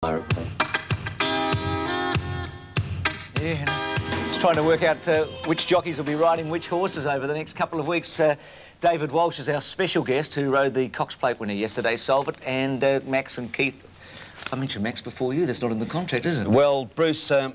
Yeah, just trying to work out which jockeys will be riding which horses over the next couple of weeks. David Walsh is our special guest who rode the Cox Plate winner yesterday, Solvent, and Max and Keith. I mentioned Max before you. That's not in the contract, is it? Well, Bruce, a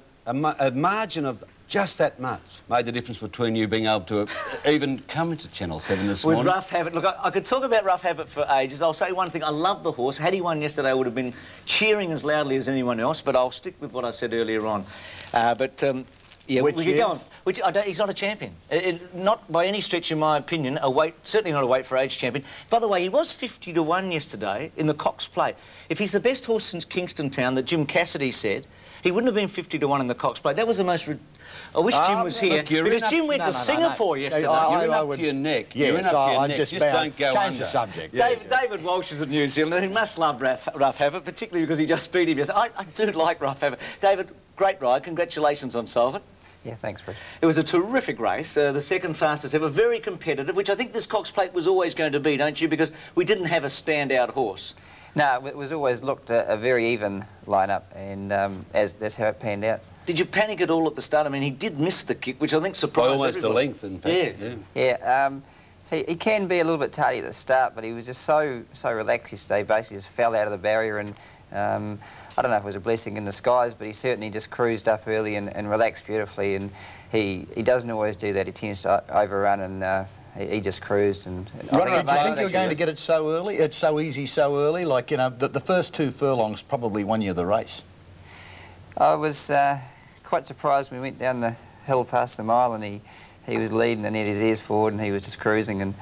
margin of just that much made the difference between you being able to even come into Channel 7 this morning. With Rough Habit. Look, I could talk about Rough Habit for ages. I'll say one thing. I love the horse. Had he won yesterday, I would have been cheering as loudly as anyone else, but I'll stick with what I said earlier on. Yeah, we could go on. He's not a champion. Not by any stretch, in my opinion, certainly not a weight for age champion. By the way, he was 50 to 1 yesterday in the Cox Plate. If he's the best horse since Kingston Town, that Jim Cassidy said, he wouldn't have been 50 to 1 in the Cox Plate. That was the most... I wish Jim was here, because Jim went to Singapore yesterday. You're in up to your neck. Yes, you're in up to your neck. Just don't go change under. the subject. David Walsh is in New Zealand, and he must love Rough Habit, particularly because he just beat him yesterday. I do like Rough Habit. David, great ride. Congratulations on Solvent. Yeah, thanks, Rich. It was a terrific race, the second fastest ever, very competitive, which I think this Cox Plate was always going to be, don't you? Because we didn't have a standout horse. No, it was always looked a very even lineup, and that's how it panned out. Did you panic at all at the start? I mean, he did miss the kick, which I think surprised almost everybody. a length, in fact. Yeah. He can be a little bit tardy at the start, but he was just so relaxed yesterday. Basically, just fell out of the barrier, and I don't know if it was a blessing in disguise, but he certainly just cruised up early and relaxed beautifully. And he doesn't always do that. He tends to overrun, and he just cruised. And do you think you're going to get it so early? It's so easy so early. Like, you know, the first 2 furlongs probably won you the race. I was quite surprised when we went down the hill past the mile, and he was leading and he had his ears forward, and he was just cruising. And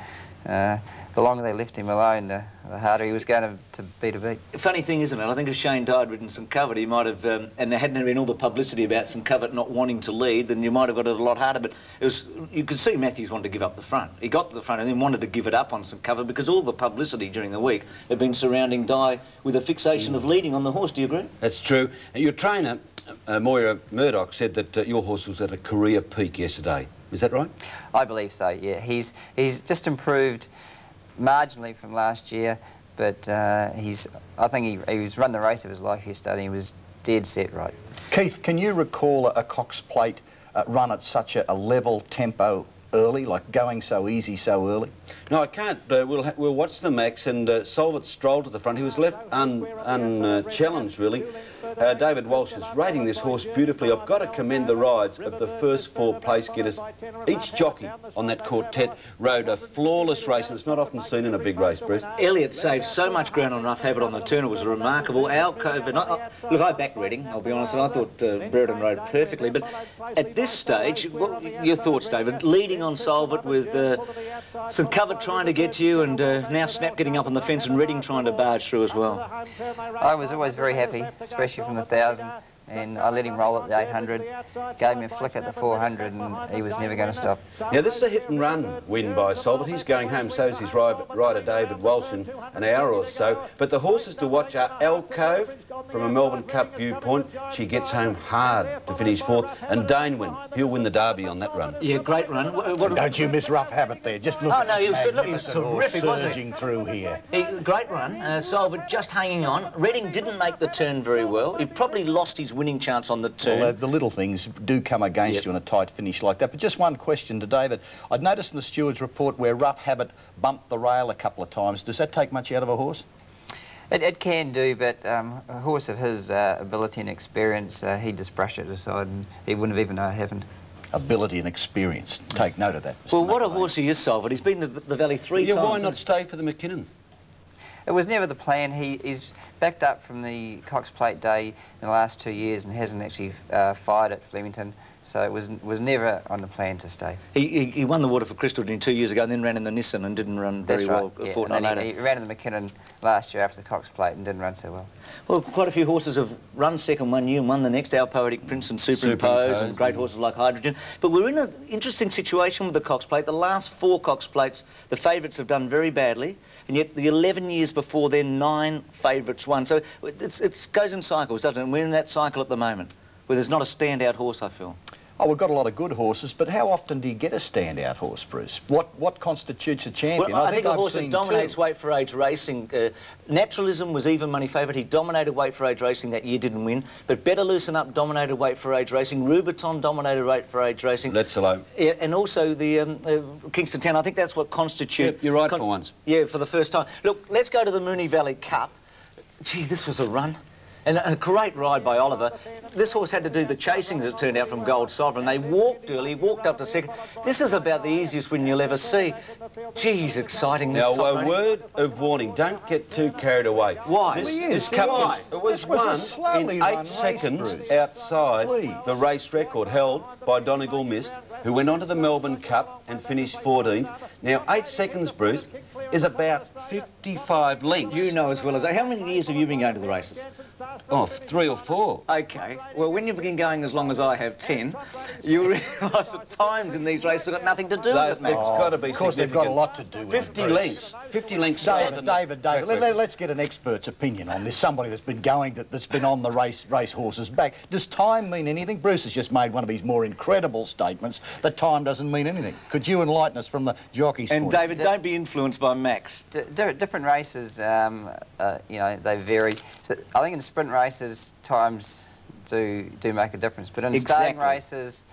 the longer they left him alone, the harder he was going to beat a beat. Funny thing, isn't it? I think if Shane Dye had ridden St Covert, he might have, and there hadn't been all the publicity about St Covert not wanting to lead, then you might have got it a lot harder. But it was, you could see Matthews wanted to give up the front. He got to the front and then wanted to give it up on St Covert because all the publicity during the week had been surrounding Dye with a fixation of leading on the horse. Do you agree? That's true. Your trainer, Moira Murdoch, said that your horse was at a career peak yesterday. Is that right? I believe so, yeah. He's just improved marginally from last year, but I think he's run the race of his life yesterday, and he was dead set right. Keith, can you recall a Cox Plate run at such a level tempo early, like going so easy so early? No, I can't. We'll watch the Max, and Solvent strolled to the front. He was left unchallenged, really. David Walsh is rating this horse beautifully. I've got to commend the rides of the first 4 place getters. Each jockey on that quartet rode a flawless race, and it's not often seen in a big race, Bruce. Elliott saved so much ground on Rough Habit on the turn. It was a remarkable alcove. Look, I backed Reading, I'll be honest, and I thought Brereton rode perfectly. But at this stage, what your thoughts, David? Leading on Solvent with St Covert trying to get you, and now Snap getting up on the fence, and Reading trying to barge through as well. I was always very happy, especially from the 1,000, and I let him roll at the 800, gave him a flick at the 400, and he was never going to stop. Now, this is a hit-and-run win by Solvent. He's going home, so is his rider David Walsh in an hour or so. But the horses to watch are Alcove, from a Melbourne Cup viewpoint. She gets home hard to finish 4th, and Danewin, he'll win the Derby on that run. Yeah, great run. Don't you miss Rough Habit there? Just look at he was terrific, surging through here. Great run. Solvent just hanging on. Reading didn't make the turn very well. He probably lost his winning chance on the turn. Well, the little things do come against you in a tight finish like that. But just one question to David. I'd noticed in the steward's report where Rough Habit bumped the rail a couple of times. Does that take much out of a horse? It can do, but a horse of his ability and experience, he'd just brush it aside, and he wouldn't have even known it happened. Ability and experience. Take note of that, Mr. Well, what a horse he is, Solvent. He's been to the Valley 3 times. Why not stay for the McKinnon? It was never the plan. He's backed up from the Cox Plate day in the last 2 years and hasn't actually fired at Flemington, so it was never on the plan to stay. He won the Waterford Crystal 2 years ago and then ran in the Nissan and didn't run very well a fortnight later. He ran in the McKinnon last year after the Cox Plate and didn't run so well. Well, quite a few horses have run second one year and won the next. Our Poetic Prince and Superimpose and great horses like Hydrogen. But we're in an interesting situation with the Cox Plate. The last 4 Cox Plates, the favourites have done very badly, and yet the 11 years before then, 9 favourites won. So it goes in cycles, doesn't it? And we're in that cycle at the moment, where there's not a standout horse, I feel. Oh, we've got a lot of good horses, but how often do you get a standout horse, Bruce? What constitutes a champion? Well, I think a horse that dominates weight for age racing. Naturalism was even money favourite. He dominated weight for age racing that year, didn't win. But Better Loosen Up dominated weight for age racing. Rubiton dominated weight for age racing. Let's alone. Yeah, and also the Kingston Town. I think that's what constitutes. Yep, you're right for once. Yeah, for the first time. Look, let's go to the Moonee Valley Cup. Gee, this was a run. And a great ride by Oliver. This horse had to do the chasing, as it turned out, from Gold Sovereign. They walked early, walked up to second. This is about the easiest win you'll ever see. Geez, exciting. This Now, a word of warning, don't get too carried away. Why? This cup was won in 8 seconds outside the race record held by Donegal Mist, who went on to the Melbourne Cup and finished 14th. Now, 8 seconds, Bruce, is about 55 lengths. You know as well as I. How many years have you been going to the races? Oh, 3 or 4. OK. Well, when you've been going as long as I have, 10, you realise that times in these races have got nothing to do with it, mate. It's got to be Of course, they've got a lot to do with 50 it, lengths. 50 lengths. David, let's get an expert's opinion on this. Somebody that's been going, that's been on the race horse's back. Does time mean anything? Bruce has just made one of his more incredible statements that time doesn't mean anything. Could you enlighten us from the jockey's point? And David, don't be influenced by Max. Different races, you know, they vary. So I think in sprint races, times do make a difference. But in starting races,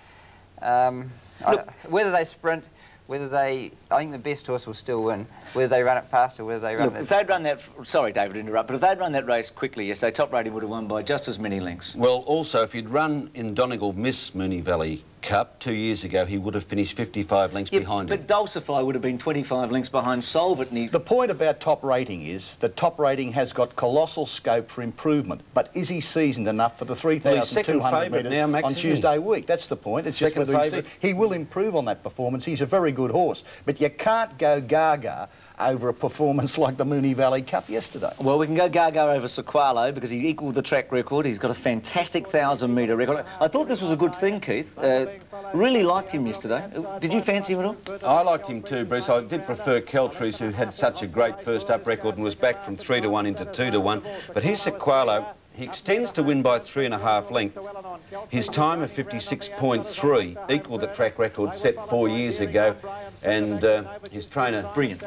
whether they sprint, I think the best horse will still win. Whether they run it fast or whether they run it... If they'd run that... Sorry, David, to interrupt, but if they'd run that race quickly yesterday, Top Rating would have won by just as many lengths. Well, also, if you'd run in Donegal Miss Moonee Valley Cup 2 years ago, he would have finished 55 lengths behind him. But Dulcify would have been 25 lengths behind Solvit. And the point about Top Rating is that Top Rating has got colossal scope for improvement. But is he seasoned enough for the 3,200 metres now, Max, on Tuesday week? That's the point. It's just whether he will improve on that performance. He's a very good horse. But you can't go gaga over a performance like the Moonee Valley Cup yesterday. Well, we can go gaga over Sequalo because he equalled the track record. He's got a fantastic 1,000-metre record. I thought this was a good thing, Keith. Really liked him yesterday. Did you fancy him at all? I liked him too, Bruce. I did prefer Keltrees, who had such a great first-up record and was back from 3-1 into 2-1. But his Sequalo, he extends to win by 3.5 lengths. His time of 56.3 equalled the track record set 4 years ago. And his trainer, brilliant,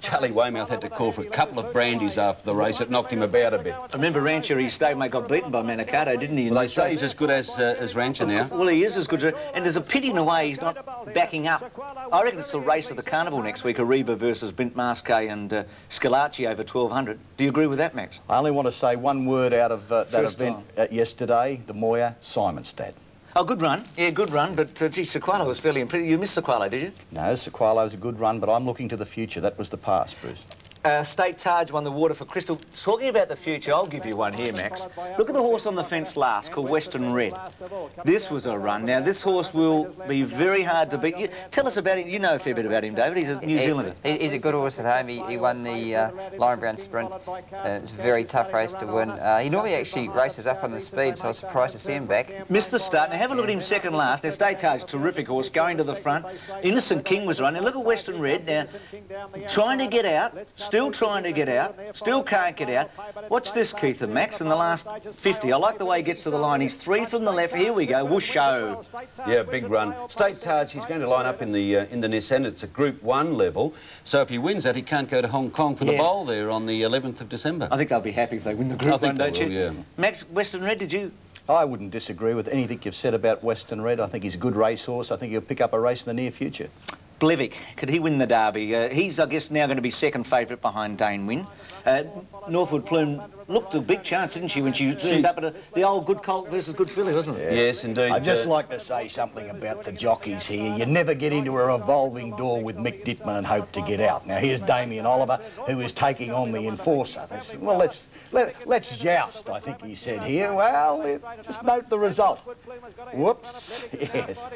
Charlie Weymouth, had to call for a couple of brandies after the race. It knocked him about a bit. I remember Rancher, his stablemate, got beaten by Manicato, didn't he? Well, they say he's as good as Rancher now. Well, he is as good as... And there's a pity in a way he's not backing up. I reckon it's the race of the carnival next week, Ariba versus Bint Masqué and Scalacci over 1,200. Do you agree with that, Max? I only want to say one word out of that event yesterday, the Moya Simonstad. Oh, good run. Yeah, good run. But, gee, Sequalo was fairly impressive. You missed Sequalo, did you? No, Sequalo was a good run, but I'm looking to the future. That was the past, Bruce. State Taj won the Water for Crystal. Talking about the future, I'll give you one here, Max. Look at the horse on the fence last, called Western Red. This was a run. Now, this horse will be very hard to beat. Tell us about him. You know a fair bit about him, David. He's a New Zealander. He's a good horse at home. He won the Lion Brown Sprint. It's a very tough race to win. He normally actually races up on the speed, so I was surprised to see him back. Missed the start. Now, have a look at him second last. Now, State Taj, terrific horse, going to the front. Innocent King was running. Look at Western Red. Now, trying to get out, still trying to get out, still can't get out. Watch this, Keith and Max, in the last 50. I like the way he gets to the line. He's 3 from the left. Here we go. Whoosho. Yeah, big run. State Taj, he's going to line up in the Nissan. It's a Group 1 level. So if he wins that, he can't go to Hong Kong for the bowl there on the 11th of December. I think they'll be happy if they win the Group 1, don't you? Yeah. Max, Western Red, did you... I wouldn't disagree with anything you've said about Western Red. I think he's a good racehorse. I think he'll pick up a race in the near future. Blevick, could he win the Derby? He's, I guess, now going to be second favourite behind Dane Wynn. Northwood Plume looked a big chance, didn't she, when she zoomed up at the old good colt versus good filly, wasn't it? Yes, indeed. I'd just like to say something about the jockeys here. You never get into a revolving door with Mick Dittman and hope to get out. Now, here's Damien Oliver, who is taking on the Enforcer. They said, well, let's joust, I think he said here. Well, just note the result. Whoops. Yes.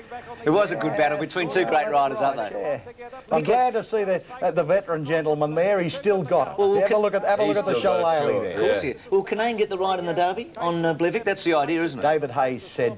It was a good battle between two great riders, aren't they? Yeah. I'm glad to see that the veteran gentleman there, he's still got it. Well, have a look at the shillelagh there. Of course, yeah. Will Canaan get the ride in the Derby on Blevick? That's the idea, isn't it? David Hayes said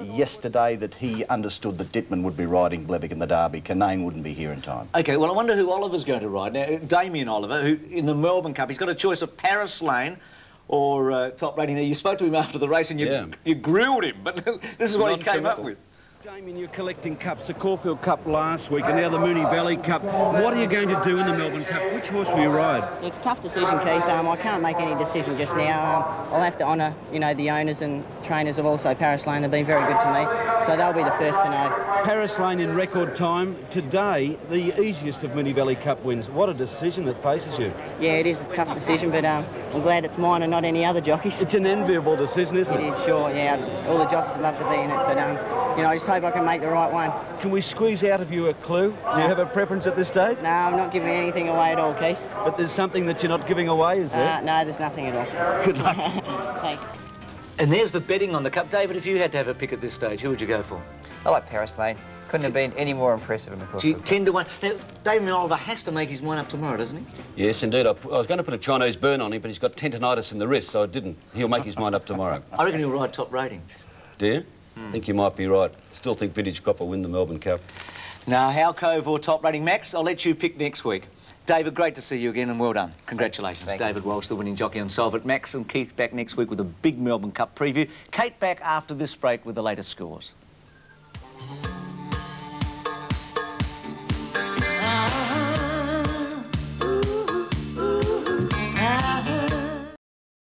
yesterday that he understood that Dittman would be riding Blevick in the Derby. Canaan wouldn't be here in time. OK, well, I wonder who Oliver's going to ride. Now, Damien Oliver, who in the Melbourne Cup, he's got a choice of Paris Lane or Top Rating. Now, you spoke to him after the race and you grilled him, but this is what he came up with. Damien, you're collecting cups, the Caulfield Cup last week and now the Moonee Valley Cup. What are you going to do in the Melbourne Cup? Which horse will you ride? It's a tough decision, Keith. I can't make any decision just now. I'll have to honour, you know, the owners and trainers of also Paris Lane. They've been very good to me, so they'll be the first to know. Paris Lane in record time. Today, the easiest of Moonee Valley Cup wins. What a decision that faces you. Yeah, it is a tough decision, but I'm glad it's mine and not any other jockeys. It's an enviable decision, isn't it? It is, sure, yeah. All the jockeys would love to be in it, but, you know, I just hope I can make the right one. Can we squeeze out of you a clue? Do you have a preference at this stage? No, I'm not giving anything away at all, Keith. But there's something that you're not giving away, is there? No, there's nothing at all. Good luck. Thanks. And there's the betting on the Cup. David, if you had to have a pick at this stage, who would you go for? I like Paris Lane. Couldn't have been any more impressive in the course. 10 to 1. Now, David Oliver has to make his mind up tomorrow, doesn't he? Yes, indeed. I was going to put a Chinese burn on him, but he's got tendinitis in the wrist, so I didn't. He'll make his mind up tomorrow. I reckon he'll ride top rating. Do you? I think you might be right. Still think Vintage Crop will win the Melbourne Cup. Now, How Cove or top rating? Max, I'll let you pick next week. David, great to see you again and well done. Congratulations. Thank David Walsh, the winning jockey on Solve It. Max and Keith back next week with a big Melbourne Cup preview. Kate back after this break with the latest scores.